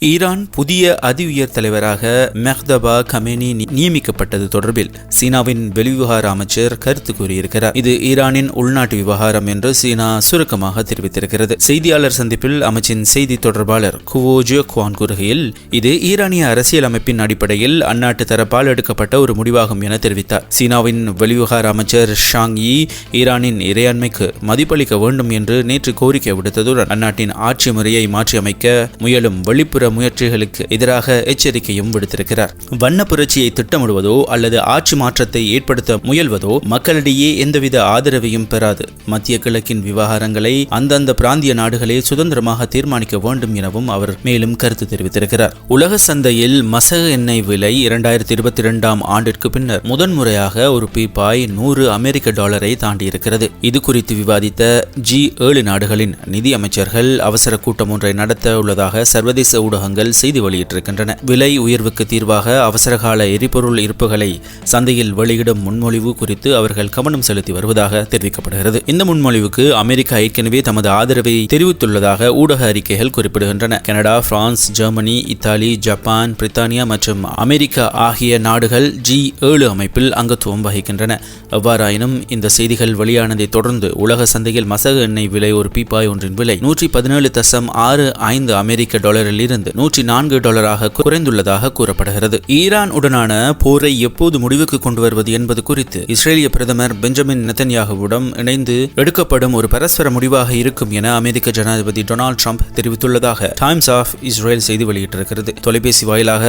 Iran புதிய அதி உயர் தலைவராக மெஹ்தபா கமேனி நியமிக்கப்பட்டது தொடர்பில் சீனாவின் வெளிவிவகார அமைச்சர் கருத்து கூறியிருக்கிறார். இது ஈரானின் உள்நாட்டு விவகாரம் என்று சீனா சுருக்கமாக தெரிவித்திருக்கிறது. செய்தியாளர் சந்திப்பில் அமைச்சின் செய்தி தொடர்பாளர் குவோ ஜியோகுவான் கூறுகையில், இது ஈரானிய அரசியல் அமைப்பின் அடிப்படையில் அந்நாட்டு தரப்பால் எடுக்கப்பட்ட ஒரு முடிவாகும் என தெரிவித்தார். சீனாவின் வெளிவிவகார அமைச்சர் ஷாங் யி ஈரானின் இறையாண்மைக்கு மதிப்பளிக்க வேண்டும் என்று நேற்று கோரிக்கை விடுத்ததுடன் அந்நாட்டின் ஆட்சி முறையை மாற்றியமைக்க முயலும் வெளிப்புற முயற்சிகளுக்கு எதிராக எச்சரிக்கையும் விடுத்திருக்கிறார். வண்ண புரட்சியை திட்டமிடுவதோ அல்லது ஆட்சி மாற்றத்தை ஏற்படுத்த முயல்வதோ மக்களிடையே எந்தவித ஆதரவையும் பெறாது. மத்திய கிழக்கின் விவகாரங்களை அந்தந்த பிராந்திய நாடுகளே சுதந்திரமாக தீர்மானிக்க வேண்டும் எனவும் அவர் மேலும் கருத்து தெரிவித்திருக்கிறார். உலக சந்தையில் மசகு எண்ணெய் விலை 2022 ஆண்டிற்கு பின்னர் முதன்முறையாக ஒரு பீப்பாய் $100 தாண்டியிருக்கிறது. இது குறித்து விவாதித்த G7 நாடுகளின் நிதி அமைச்சர்கள் அவசர கூட்டம் ஒன்றை நடத்த உள்ளதாக சர்வதேச ஊடகங்கள் செய்தி வெளியிட்டிருக்கின்றன. விலை உயர்வுக்கு தீர்வாக அவசரகால எரிபொருள் இருப்புகளை சந்தையில் வெளியிடும் முன்மொழிவு குறித்து அவர்கள் கவனம் செலுத்தி வருவதாக தெரிவிக்கப்படுகிறது. இந்த முன்மொழிவுக்கு அமெரிக்கா ஏற்கனவே தமது ஆதரவை தெரிவித்துள்ளதாக ஊடக அறிக்கைகள் குறிப்பிடுகின்றன. Canada, France, Germany, Italy, Japan, பிரித்தானியா மற்றும் அமெரிக்கா ஆகிய நாடுகள் G7 அமைப்பில் அங்கத்துவம் வகிக்கின்றன. எவ்வாறாயினும் இந்த செய்திகள் வெளியானதை தொடர்ந்து உலக சந்தையில் மசகு எண்ணெய் விலை ஒரு பீப்பாய் ஒன்றின் விலை $117.65 இருந்து $104 குறைந்துள்ளதாக கூறப்படுகிறது. ஈரான் உடனான போரை எப்போது முடிவுக்கு கொண்டு வருவது என்பது குறித்து இஸ்ரேலிய பிரதமர் பெஞ்சமின் நெதன்யாகுவுடன் இணைந்து எடுக்கப்படும் ஒரு பரஸ்பர முடிவாக இருக்கும் என அமெரிக்க ஜனாதிபதி டொனால்ட் ட்ரம்ப் தெரிவித்துள்ளதாக டைம்ஸ் ஆஃப் இஸ்ரேல் செய்தி வெளியிட்டிருக்கிறது. தொலைபேசி வாயிலாக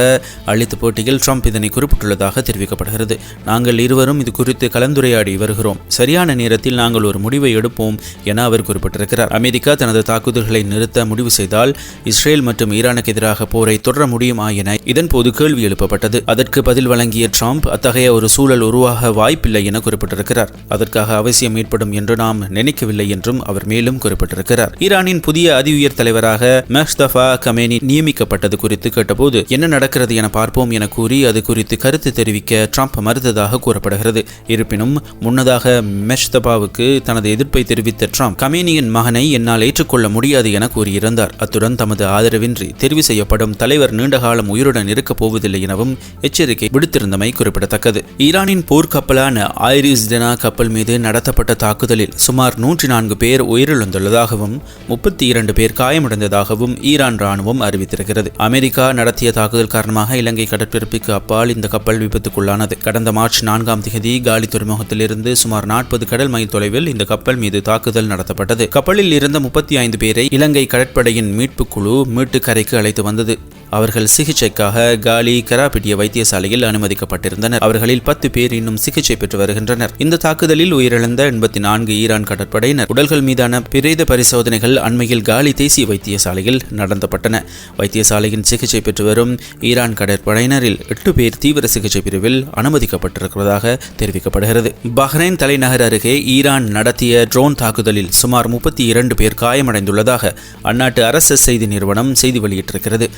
அளித்த பேட்டியில் ட்ரம்ப் இதனை குறிப்பிட்டுள்ளதாக தெரிவிக்கப்படுகிறது. நாங்கள் இருவரும் இது குறித்து கலந்துரையாடி வருகிறோம். சரியான நேரத்தில் நாங்கள் ஒரு முடிவை எடுப்போம் என அவர் குறிப்பிட்டிருக்கிறார். அமெரிக்கா தனது தாக்குதல்களை நிறுத்த முடிவு செய்தால் இஸ்ரேல் மற்றும் ஈரானுக்கு எதிராக போரை தொடர முடியுமா என இதன்போது கேள்வி எழுப்பப்பட்டது. அதற்கு பதில் வழங்கிய ட்ரம்ப், அத்தகைய ஒரு சூழல் உருவாக வாய்ப்பில்லை என குறிப்பிட்டிருக்கிறார். அதற்காக அவசியம் ஏற்படும் என்று நாம் நினைக்கவில்லை என்றும் அவர் மேலும் குறிப்பிட்டிருக்கிறார். ஈரானின் புதிய அதி உயர் தலைவராக மெஹ்தபா கமேனி நியமிக்கப்பட்டது குறித்து கேட்டபோது என்ன நடக்கிறது என பார்ப்போம் என கூறி அது குறித்து கருத்து தெரிவிக்க ட்ரம்ப் மறுத்ததாக கூறப்படுகிறது. இருப்பினும் முன்னதாக மெஹ்தபாவுக்கு தனது எதிர்ப்பை தெரிவித்த ட்ரம்ப், கமேனியின் மகனை என்னால் ஏற்றுக்கொள்ள முடியாது என கூறியிருந்தார். அத்துடன் தமது ஆதரவின்றி தெரிவு செய்யப்படும் தலைவர் நீண்டகாலம் உயிருடன் இருக்கப் போவதில்லை எனவும் எச்சரிக்கை விடுத்திருந்தமை குறிப்பிடத்தக்கது. ஈரானின் போர்க்கப்பலான ஐரிஸ் டெனா கப்பல் மீது நடத்தப்பட்ட தாக்குதலில் சுமார் 104 பேர் உயிரிழந்துள்ளதாகவும் 32 பேர் காயமடைந்ததாகவும் ஈரான் ராணுவம் அறிவித்திருக்கிறது. அமெரிக்கா நடத்திய தாக்குதல் காரணமாக இலங்கை கடற்பரப்புக்கு அப்பால் இந்த கப்பல் விபத்துக்குள்ளானது. கடந்த மார்ச் 4 காலி துறைமுகத்திலிருந்து சுமார் 40 கடல் மைல் தொலைவில் இந்த கப்பல் மீது தாக்குதல் நடத்தப்பட்டது. கப்பலில் இருந்த 35 பேரை இலங்கை கடற்படையின் மீட்பு குழு மீட்டு கரைக்கு அழைத்து வந்தது. அவர்கள் சிகிச்சைக்காக காலி கராபிட்டிய வைத்தியசாலையில் அனுமதிக்கப்பட்டிருந்தனர். அவர்களில் 10 பேர் இன்னும் சிகிச்சை பெற்று வருகின்றனர். இந்த தாக்குதலில் உயிரிழந்த 84 ஈரான் கடற்படையினர் உடல்கள் மீதான பிரேத பரிசோதனைகள் அண்மையில் காலி தேசிய வைத்தியசாலையில் நடத்தப்பட்டன. வைத்தியசாலையின் சிகிச்சை பெற்று வரும் ஈரான் கடற்படையினரில் 8 பேர் தீவிர சிகிச்சை பிரிவில் அனுமதிக்கப்பட்டிருப்பதாக தெரிவிக்கப்படுகிறது. பஹ்ரைன் தலைநகர் அருகே ஈரான் நடத்திய ட்ரோன் தாக்குதலில் சுமார் 32 பேர் காயமடைந்துள்ளதாக அந்நாட்டு அரசு செய்தி நிறுவனம் செய்தி வெளியிட்டிருக்கிறது.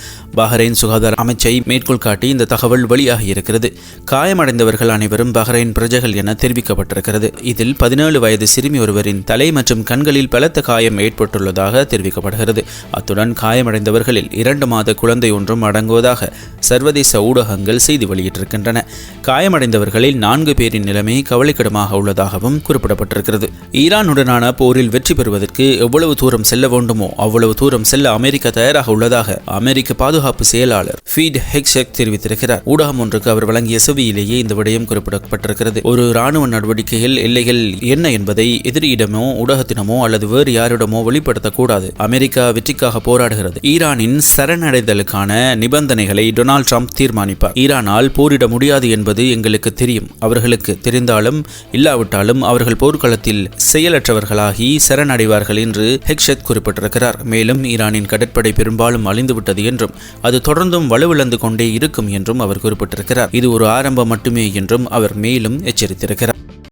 பஹ்ரைன் சுகாதார அமைச்சை மேற்கோள் காட்டி இந்த தகவல் வெளியாகியிருக்கிறது. காயமடைந்தவர்கள் அனைவரும் பஹ்ரைன் பிரஜைகள் என தெரிவிக்கப்பட்டிருக்கிறது. இதில் 17 வயது சிறுமி ஒருவரின் தலை மற்றும் கண்களில் பலத்த காயம் ஏற்பட்டுள்ளதாக தெரிவிக்கப்படுகிறது. அத்துடன் காயமடைந்தவர்களில் 2 மாத குழந்தை ஒன்றும் அடங்குவதாக சர்வதேச ஊடகங்கள் செய்தி வெளியிட்டிருக்கின்றன. காயமடைந்தவர்களில் 4 பேரின் நிலைமை கவலைக்கிடமாக உள்ளதாகவும் குறிப்பிடப்பட்டிருக்கிறது. ஈரானுடனான போரில் வெற்றி பெறுவதற்கு எவ்வளவு தூரம் செல்ல வேண்டுமோ அவ்வளவு தூரம் செல்ல அமெரிக்கா தயாராக உள்ளதாக அமெரிக்க பாதுகாப்பு செயலாளர் ஃபீட் ஹெக்ஸெக் தெரிவித்திருக்கிறார். ஊடகம் ஒன்றுக்கு அவர் வழங்கிய செவியிலேயே இந்த விடயம் குறிப்பிடப்பட்டிருக்கிறது. ஒரு ராணுவ நடவடிக்கையில் எல்லைகள் என்ன என்பதை எதிரியிடமோ ஊடகத்தினமோ அல்லது வேறு யாரிடமோ வெளிப்படுத்தக்கூடாது. அமெரிக்கா வெற்றிக்காக போராடுகிறது. ஈரானின் சரணடைதலுக்கான நிபந்தனைகளை டொனால்ட் ட்ரம்ப் தீர்மானிப்பார். ஈரானால் போரிட முடியாது என்பது எங்களுக்கு தெரியும். அவர்களுக்கு தெரிந்தாலும் இல்லாவிட்டாலும் அவர்கள் போர்க்களத்தில் செயலற்றவர்களாகி சரணடைவார்கள் என்று ஹெக்ஸெக் குறிப்பிட்டிருக்கிறார். மேலும் ஈரானின் கடற்படை பெரும்பாலும் அழிந்துவிட்டது என்றும் அது தொடர்ந்தும் வலுவிழந்து கொண்டே இருக்கும் என்றும் அவர் குறிப்பிட்டிருக்கிறார். இது ஒரு ஆரம்பம் மட்டுமே என்றும் அவர் மேலும் எச்சரித்திருக்கிறார்.